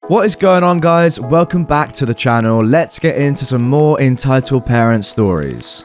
What is going on, guys? Welcome back to the channel. Let's get into some more Entitled Parent stories.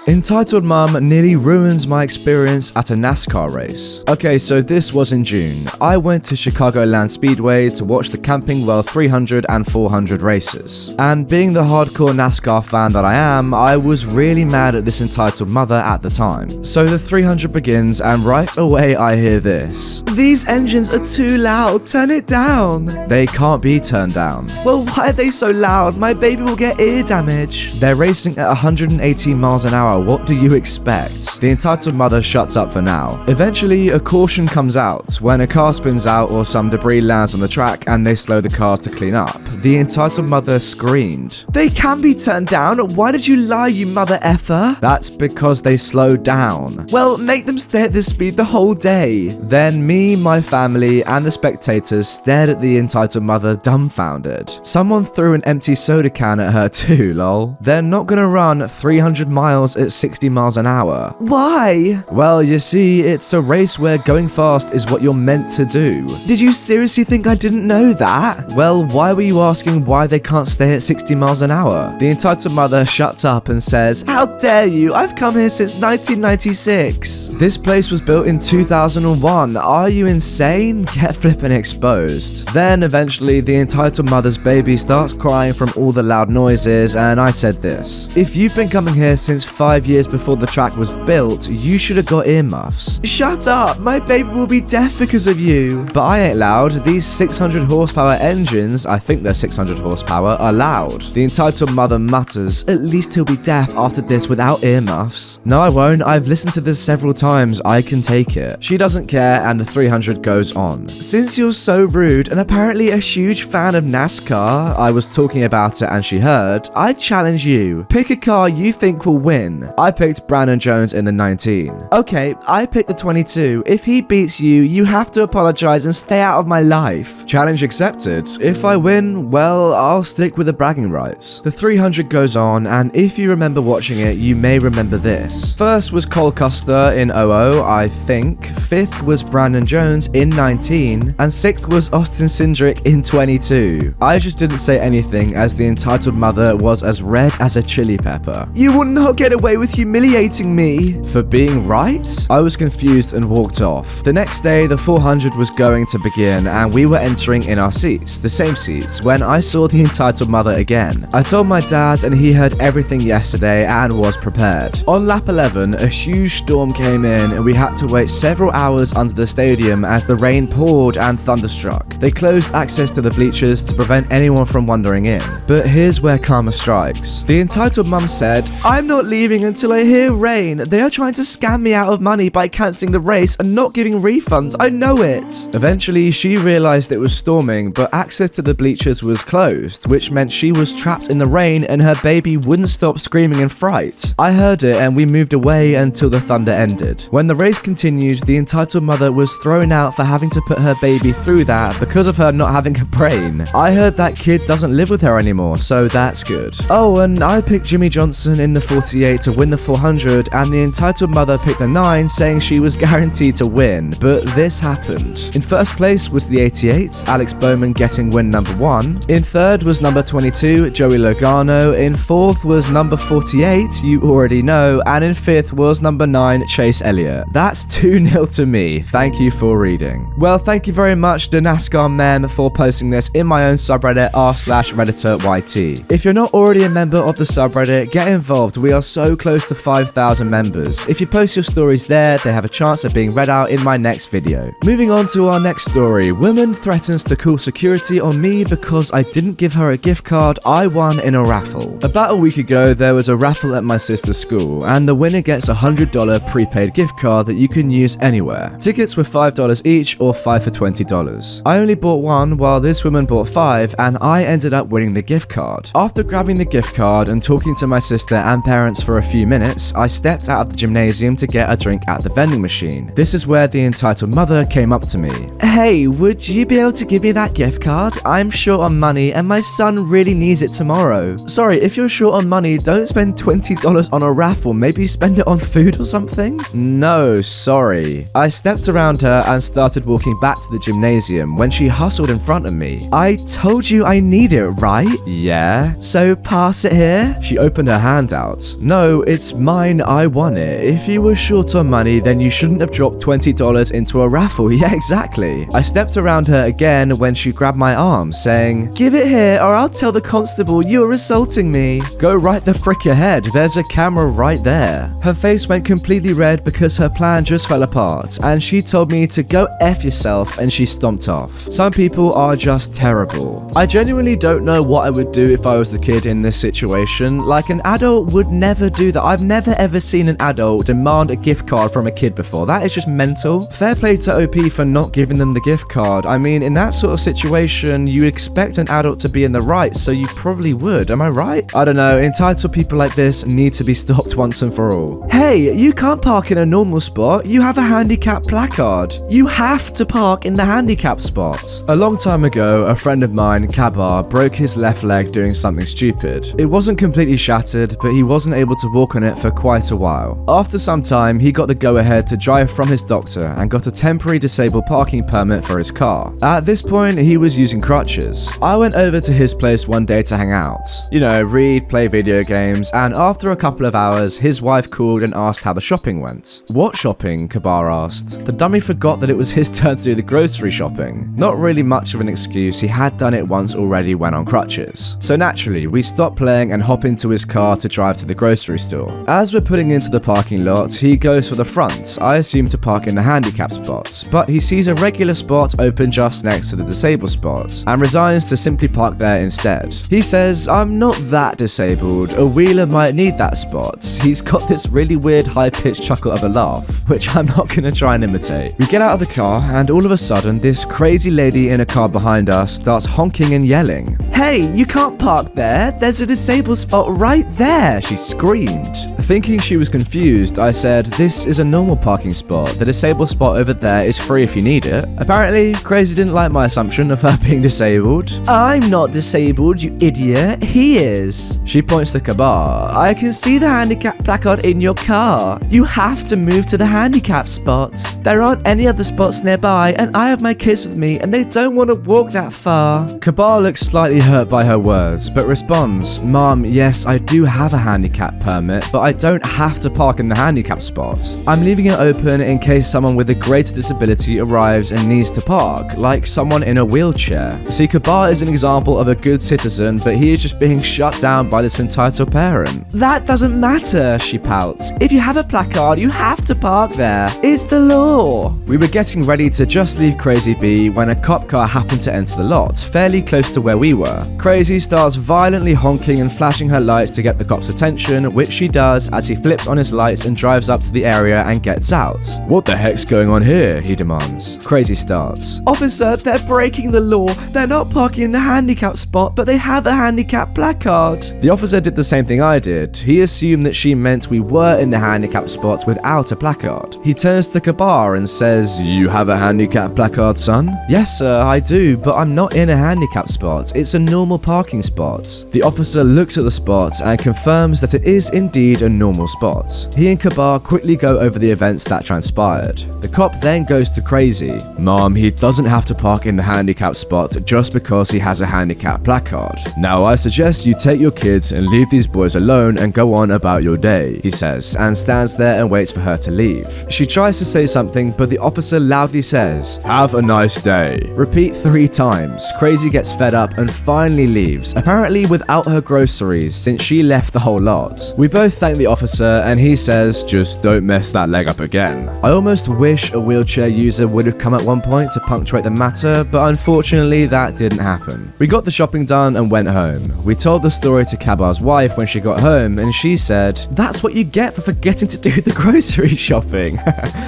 Entitled Mum nearly ruins my experience at a Nascar race. Okay, so this was in June. I went to Chicagoland Speedway to watch the Camping World 300 and 400 races. And being the hardcore NASCAR fan that I am, I was really mad at this entitled mother at the time. So the 300 begins, and right away I hear this. "These engines are too loud, turn it down." They can't be turned down. "Well, why are they so loud? My baby will get ear damage." They're racing at 118 miles an hour. What do you expect? The entitled mother shuts up for now. Eventually, a caution comes out when a car spins out or some debris lands on the track and they slow the cars to clean up. The entitled mother screamed, "They can be turned down. Why did you lie, you mother effer?" "That's because they slow down." "Well, make them stay at this speed the whole day." Then me, my family, and the spectators stared at the entitled mother dumbfounded. Someone threw an empty soda can at her too, lol. They're not gonna run 300 miles at 60 miles an hour. Why? Well, you see, it's a race where going fast is what you're meant to do. Did you seriously think I didn't know that? Well, why were you asking why they can't stay at 60 miles an hour? The entitled mother shuts up and says, "How dare you? I've come here since 1996. This place was built in 2001. Are you insane?" Get flippin' exposed. Then eventually the entitled mother's baby starts crying from all the loud noises, and I said this: "If you've been coming here since 5 years before the track was built, you should have got earmuffs." "Shut up, my baby will be deaf because of you." But I ain't loud. These 600 horsepower engines, I think they're 600 horsepower, are loud. The entitled mother mutters, "At least he'll be deaf after this without earmuffs." "No, I won't. I've listened to this several times. I can take it." She doesn't care, and the 300 goes on. "Since you're so rude and apparently a huge fan of NASCAR," I was talking about it and she heard, "I challenge you. Pick a car you think will win." I picked Brandon Jones in the 19. "Okay, I picked the 22. If he beats you, you have to apologize and stay out of my life." Challenge accepted. If I win, well, I'll stick with the bragging rights. The 300 goes on, and if you remember watching it, you may remember this. First was Cole Custer in 00, I think. Fifth was Brandon Jones in 19, and sixth was Austin Cindric in 22. I just didn't say anything as the entitled mother was as red as a chili pepper. "You will not get away with humiliating me." For being right? I was confused and walked off. The next day, the 400 was going to begin, and we were entering in our seats, the same seats, when I saw the entitled mother again. I told my dad, and he heard everything yesterday and was prepared. On lap 11, a huge storm came in, and we had to wait several hours under the stadium as the rain poured and thunderstruck. They closed access to the bleachers to prevent anyone from wandering in. But here's where karma strikes. The entitled mum said, "I'm not leaving until I hear rain. They are trying to scam me out of money by cancelling the race and not giving refunds. I know it." Eventually, she realized it was storming, but access to the bleachers was closed, which meant she was trapped in the rain and her baby wouldn't stop screaming in fright. I heard it and we moved away until the thunder ended. When the race continued, the entitled mother was thrown out for having to put her baby through that because of her not having a brain. I heard that kid doesn't live with her anymore, so that's good. Oh, and I picked Jimmy Johnson in the 48 to win the 400, and the entitled mother picked the 9, saying she was guaranteed to win, but this happened. In first place was the 88, Alex Bowman getting win number 1. In third was number 22, Joey Logano. In fourth was number 48, you already know, and in fifth was number 9, Chase Elliott. That's 2-0 to me. Thank you for reading. Well, thank you very much, the NASCAR mem, for posting this in my own subreddit r/RedditorYT. If you're not already a member of the subreddit, get involved. We are so close to 5,000 members. If you post your stories there, they have a chance of being read out in my next video. Moving on to our next story. Woman threatens to call security on me because I didn't give her a gift card I won in a raffle. About a week ago, there was a raffle at my sister's school, and the winner gets a $100 prepaid gift card that you can use anywhere. Tickets were $5 each or 5 for $20. I only bought one while this woman bought 5, and I ended up winning the gift card. After grabbing the gift card and talking to my sister and parents for a few minutes, I stepped out of the gymnasium to get a drink at the vending machine. This is where the entitled mother came up to me. Hey, would you be able to give me that gift card? I'm short on money and my son really needs it tomorrow. Sorry, if you're short on money, don't spend $20 on a raffle. Maybe spend it on food or something? No, sorry. I stepped around her and started walking back to the gymnasium when she hustled in front of me. I told you I need it, right? Yeah. So pass it here? She opened her hand out. No, it's mine. I won it. If you were short on money, then you shouldn't have dropped $20 into a raffle. Yeah, exactly. I stepped around her again when she grabbed my arm, saying, give it here or I'll tell the constable you're assaulting me. Go right the frick ahead. There's a camera right there. Her face went completely red because her plan just fell apart, and she told me to go F yourself, and she stomped off. Some people are just terrible. I genuinely don't know what I would do if I was the kid in this situation. Like, an adult would never do that. I've never ever seen an adult demand a gift card from a kid before. That is just mental. Fair play to OP for not giving them the gift card. I mean, in that sort of situation, you expect an adult to be in the right, so you probably would. Am I right? I don't know. Entitled people like this need to be stopped once and for all. Hey, you can't park in a normal spot. You have a handicap placard. You have to park in the handicap spot. A long time ago, a friend of mine, Kabar, broke his left leg doing something stupid. It wasn't completely shattered, but he wasn't able to walk on it for quite a while. After some time, he got the go-ahead to drive from his doctor and got a temporary disabled parking permit for his car. At this point, he was using crutches. I went over to his place one day to hang out. You know, read, play video games, and after a couple of hours, his wife called and asked how the shopping went. What shopping? Kabar asked. The dummy forgot that it was his turn to do the grocery shopping. Not really much of an excuse, he had done it once already when on crutches. So naturally, we stopped playing and hop into his car to drive to the grocery store. As we're putting into the parking lot, he goes for the front, I assume to park in the handicap spot, but he sees a regular spot open just next to the disabled spot, and resigns to simply park there instead. He says, I'm not that disabled, a wheeler might need that spot. He's got this really weird high-pitched chuckle of a laugh, which I'm not gonna try and imitate. We get out of the car, and all of a sudden, this crazy lady in a car behind us starts honking and yelling. Hey, you can't park there, there's a disabled spot right there, she screamed. Thinking she was confused, I said, this is a normal parking spot. The disabled spot over there is free if you need it. Apparently, Crazy didn't like my assumption of her being disabled. I'm not disabled, you idiot. He is. She points to Kabar. I can see the handicap placard in your car. You have to move to the handicap spot. There aren't any other spots nearby, and I have my kids with me, and they don't want to walk that far. Kabar looks slightly hurt by her words, but responds, Mom, yes, I do have a handicap permit, but I don't have to park in the handicap spot. I'm leaving it open in case someone with a greater disability arrives and needs to park, like someone in a wheelchair. See, Kabar is an example of a good citizen, but he is just being shut down by this entitled parent. That doesn't matter, she pouts. If you have a placard, you have to park there. It's the law. We were getting ready to just leave Crazy be when a cop car happened to enter the lot, fairly close to where we were. Crazy starts violently honking and flashing her lights to get the cop's attention, which she does as he flips on his lights and drives up to the area and gets out. What the heck's going on here? He demands. Crazy starts. Officer, they're breaking the law. They're not parking in the handicap spot, but they have a handicap placard. The officer did the same thing I did. He assumed that she meant we were in the handicap spot without a placard. He turns to Kabar and says, You have a handicap placard, son? Yes, sir, I do, but I'm not in a handicap spot. It's a normal parking spot. The officer looks at the spot and confirms that it is indeed a normal spot. He and Kabar quickly go over the events that transpired. The cop then goes to Crazy. Mom, he doesn't have to park in the handicap spot just because he has a handicap placard. Now I suggest you take your kids and leave these boys alone and go on about your day, he says, and stands there and waits for her to leave. She tries to say something, but the officer loudly says, Have a nice day. Repeat 3 times. Crazy gets fed up and finally leaves, apparently without her groceries since she left the whole lot. We both thank the officer and he says, Just don't mess that leg up again. I almost wish a wheelchair user would have come at one point to punctuate the matter, but unfortunately that didn't happen. We got the shopping done and went home. We told the story to Kabar's wife when she got home and she said, That's what you get for forgetting to do the grocery shopping.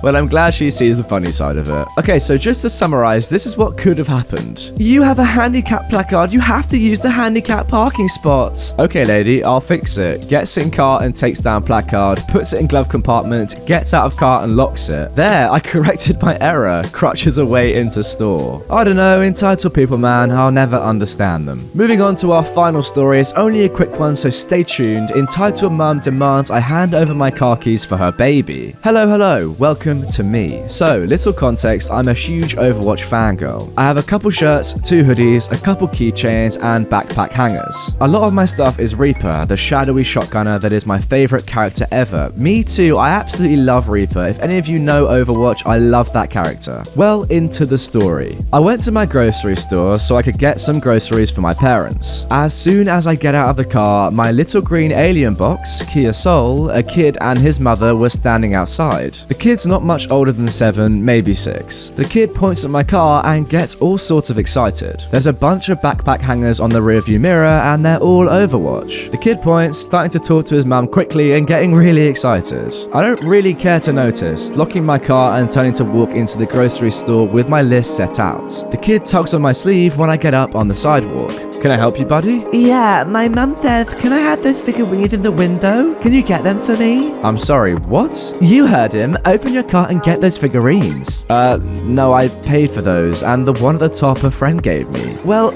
Well, I'm glad she sees the funny side of it. Okay, so just to summarize, this is what could have happened. You have a handicap placard, you have to use the handicap parking spot. Okay, lady, I'll fix it. Gets in car and takes down placard, puts it in glove compartment, gets out of car and locks it. There, I corrected my error. Crutches away into store. I don't know, entitled people, man, I'll never understand them. Moving on to our final story, it's only a quick one, so stay tuned. Entitled mum demands I hand over my car keys for her baby. Hello, welcome to me. So, little context, I'm a huge Overwatch fangirl. I have a couple shirts, 2 hoodies, a couple keychains, and backpack hangers. A lot of my stuff is Reaper, the shadowy shotgunner that is my favorite character ever. Me too, I absolutely love Reaper. If any of you know Overwatch, I love that character. Well, into the story. I went to my grocery store so I could get some groceries for my parents. As soon as I get out of the car, my little green alien box, Kia Soul, a kid and his mother were standing outside. The kid's not much older than 7, maybe 6. The kid points at my car and gets all sorts of excited. There's a bunch of backpack hangers on the rearview mirror and they're all Overwatch. The kid points, starting to talk to his mum quickly and getting really excited. I don't really care to notice, locking my car and turning to walk into the grocery store with my list set out. The kid tugs on my sleeve when I get up on the sidewalk. Can I help you, buddy? Yeah, my mum says, can I have those figurines in the window? Can you get them for me? I'm sorry, what? You heard him. Open your car and get those figurines. No, I paid for those, and the one at the top a friend gave me. Well,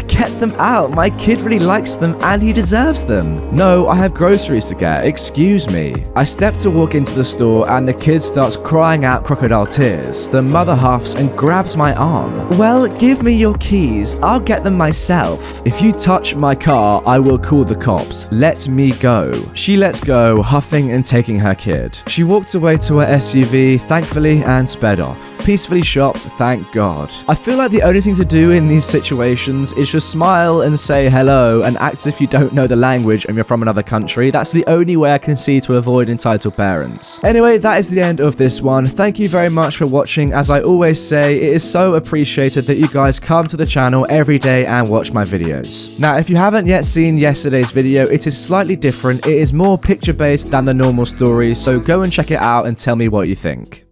get them out. My kid really likes them and he deserves them. No, I have groceries to get. Excuse me. I step to walk into the store and the kid starts crying out crocodile tears. The mother huffs and grabs my arm. Well, give me your keys. I'll get them myself. If you touch my car, I will call the cops. Let me go. She lets go, huffing and taking her kid. She walked away to her SUV, thankfully, and sped off. Peacefully shopped, thank God. I feel like the only thing to do in these situations is just smile and say hello and act as if you don't know the language and you're from another country. That's the only way I can see to avoid entitled parents. Anyway, that is the end of this one. Thank you very much for watching. As I always say, it is so appreciated that you guys come to the channel every day and watch my videos. Now, if you haven't yet seen yesterday's video, it is slightly different. It is more picture-based than the normal stories, so go and check it out and tell me what you think.